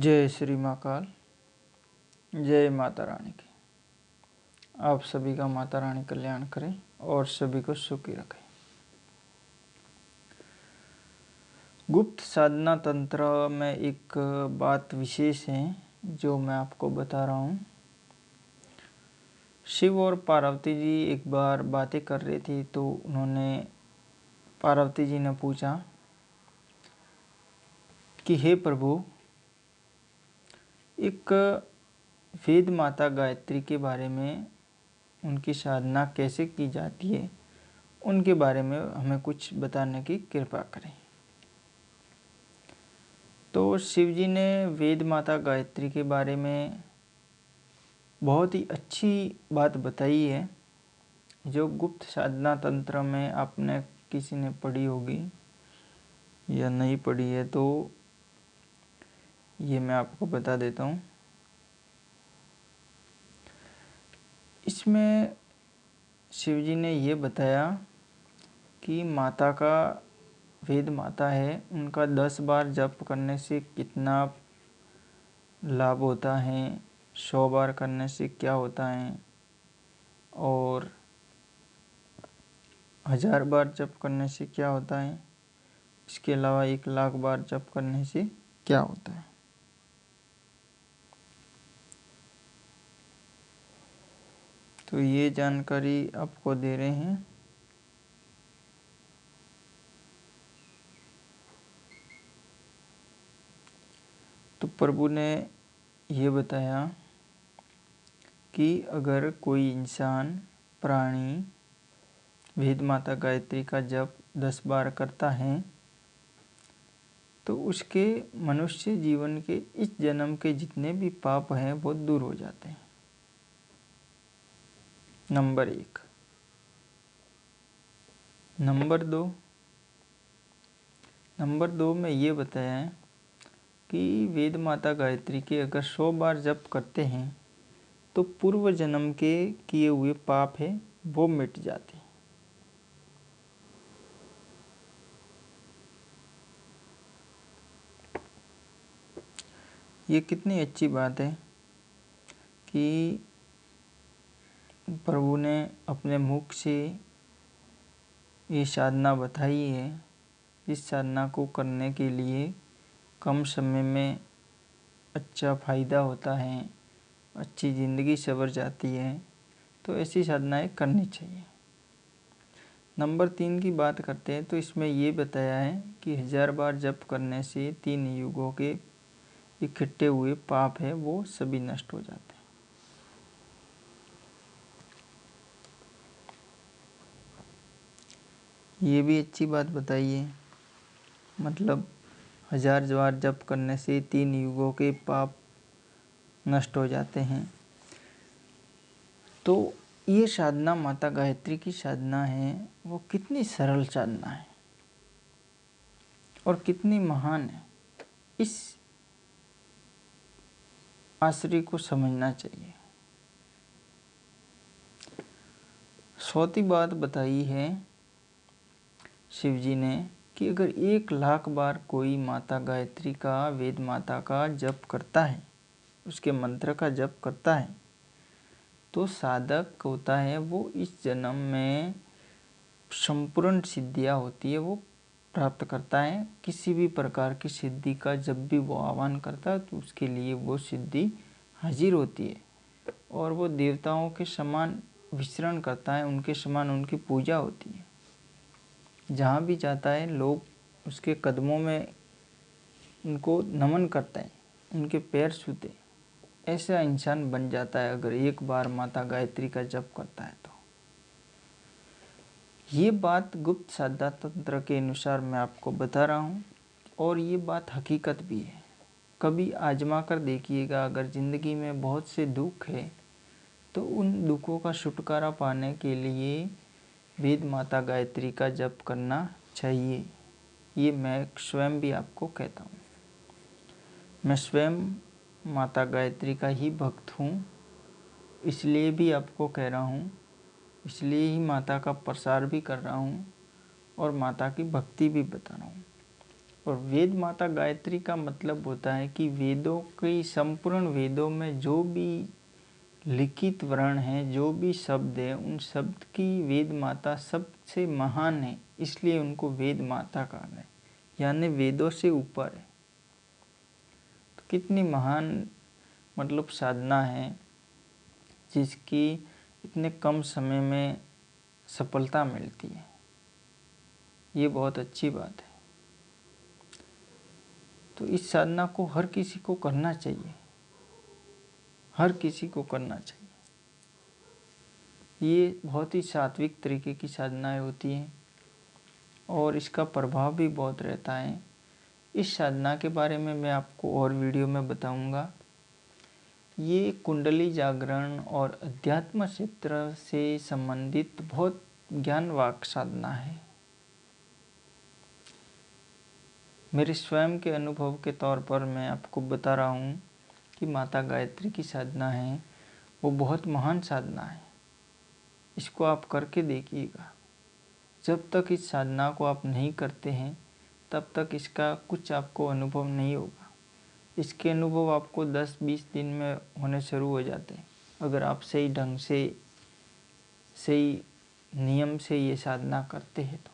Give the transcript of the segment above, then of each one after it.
जय श्री महाकाल। जय माता रानी की। आप सभी का माता रानी कल्याण करें और सभी को सुखी रखें। गुप्त साधना तंत्र में एक बात विशेष है जो मैं आपको बता रहा हूँ। शिव और पार्वती जी एक बार बातें कर रही थी तो पार्वती जी ने पूछा कि हे प्रभु, एक वेद माता गायत्री के बारे में, उनकी साधना कैसे की जाती है, उनके बारे में हमें कुछ बताने की कृपा करें। तो शिव जी ने वेद माता गायत्री के बारे में बहुत ही अच्छी बात बताई है, जो गुप्त साधना तंत्र में आपने किसी ने पढ़ी होगी या नहीं पढ़ी है तो ये मैं आपको बता देता हूँ। इसमें शिव जी ने ये बताया कि माता का, वेद माता है, उनका 10 बार जप करने से कितना लाभ होता है, 100 बार करने से क्या होता है, और 1000 बार जप करने से क्या होता है, इसके अलावा 1,00,000 बार जप करने से क्या होता है। तो ये जानकारी आपको दे रहे हैं। तो प्रभु ने ये बताया कि अगर कोई इंसान, प्राणी वेद माता गायत्री का जप 10 बार करता है तो उसके मनुष्य जीवन के इस जन्म के जितने भी पाप हैं वो दूर हो जाते हैं। नंबर 1। नंबर 2 में ये बताया है कि वेद माता गायत्री के अगर 100 बार जप करते हैं तो पूर्व जन्म के किए हुए पाप है वो मिट जाते हैं। ये कितनी अच्छी बात है कि प्रभु ने अपने मुख से ये साधना बताई है। इस साधना को करने के लिए कम समय में अच्छा फ़ायदा होता है, अच्छी ज़िंदगी सवर जाती है, तो ऐसी साधनाएं करनी चाहिए। नंबर 3 की बात करते हैं तो इसमें ये बताया है कि 1000 बार जप करने से 3 युगों के इकट्ठे हुए पाप है वो सभी नष्ट हो जाते हैं। ये भी अच्छी बात बताई है, मतलब 1000 बार जप करने से 3 युगों के पाप नष्ट हो जाते हैं। तो ये साधना, माता गायत्री की साधना है, वो कितनी सरल साधना है और कितनी महान है, इस आश्रय को समझना चाहिए। चौथी बात बताई है शिव जी ने कि अगर 1,00,000 बार कोई माता गायत्री का, वेद माता का जप करता है, उसके मंत्र का जप करता है, तो साधक होता है वो इस जन्म में संपूर्ण सिद्धियाँ होती है वो प्राप्त करता है। किसी भी प्रकार की सिद्धि का जब भी वो आह्वान करता है तो उसके लिए वो सिद्धि हाजिर होती है और वो देवताओं के समान विचरण करता है, उनके समान उनकी पूजा होती है। जहाँ भी जाता है लोग उसके कदमों में उनको नमन करते हैं, उनके पैर छूते हैं। ऐसा इंसान बन जाता है अगर एक बार माता गायत्री का जप करता है तो। ये बात गुप्त साधना तंत्र के अनुसार मैं आपको बता रहा हूँ और ये बात हकीकत भी है। कभी आजमा कर देखिएगा, अगर ज़िंदगी में बहुत से दुख है तो उन दुखों का छुटकारा पाने के लिए वेद माता गायत्री का जप करना चाहिए। ये मैं स्वयं भी आपको कहता हूँ। मैं स्वयं माता गायत्री का ही भक्त हूँ, इसलिए भी आपको कह रहा हूँ, इसलिए ही माता का प्रसार भी कर रहा हूँ और माता की भक्ति भी बता रहा हूँ। और वेद माता गायत्री का मतलब होता है कि वेदों की संपूर्ण वेदों में जो भी लिखित वर्ण है, जो भी शब्द है, उन शब्द की वेद माता सबसे महान है, इसलिए उनको वेद माता कहा गया, यानी वेदों से ऊपर है। तो कितनी महान मतलब साधना है जिसकी इतने कम समय में सफलता मिलती है, ये बहुत अच्छी बात है। तो इस साधना को हर किसी को करना चाहिए, हर किसी को करना चाहिए। ये बहुत ही सात्विक तरीके की साधनाएं होती हैं और इसका प्रभाव भी बहुत रहता है। इस साधना के बारे में मैं आपको और वीडियो में बताऊंगा। ये कुंडली जागरण और अध्यात्म क्षेत्र से संबंधित बहुत ज्ञानवाक साधना है। मेरे स्वयं के अनुभव के तौर पर मैं आपको बता रहा हूँ कि माता गायत्री की साधना है वो बहुत महान साधना है। इसको आप करके देखिएगा। जब तक इस साधना को आप नहीं करते हैं तब तक इसका कुछ आपको अनुभव नहीं होगा। इसके अनुभव आपको 10-20 दिन में होने शुरू हो जाते हैं अगर आप सही ढंग से, सही नियम से ये साधना करते हैं। तो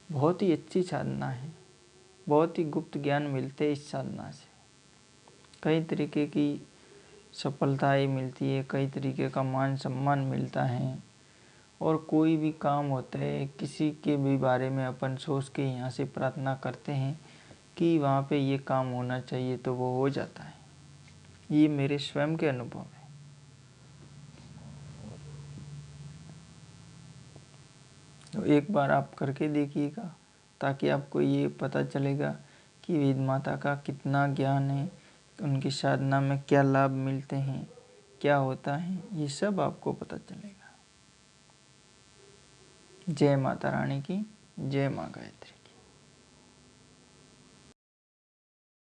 बहुत ही अच्छी साधना है, बहुत ही गुप्त ज्ञान मिलते हैं इस साधना से। कई तरीके की सफलताएं मिलती है, कई तरीके का मान सम्मान मिलता है। और कोई भी काम होता है, किसी के भी बारे में अपन सोच के यहाँ से प्रार्थना करते हैं कि वहाँ पे ये काम होना चाहिए, तो वो हो जाता है। ये मेरे स्वयं के अनुभव है। तो एक बार आप करके देखिएगा ताकि आपको ये पता चलेगा कि वेद माता का कितना ज्ञान है, उनकी साधना में क्या लाभ मिलते हैं, क्या होता है, ये सब आपको पता चलेगा। जय माता रानी की, जय माँ गायत्री।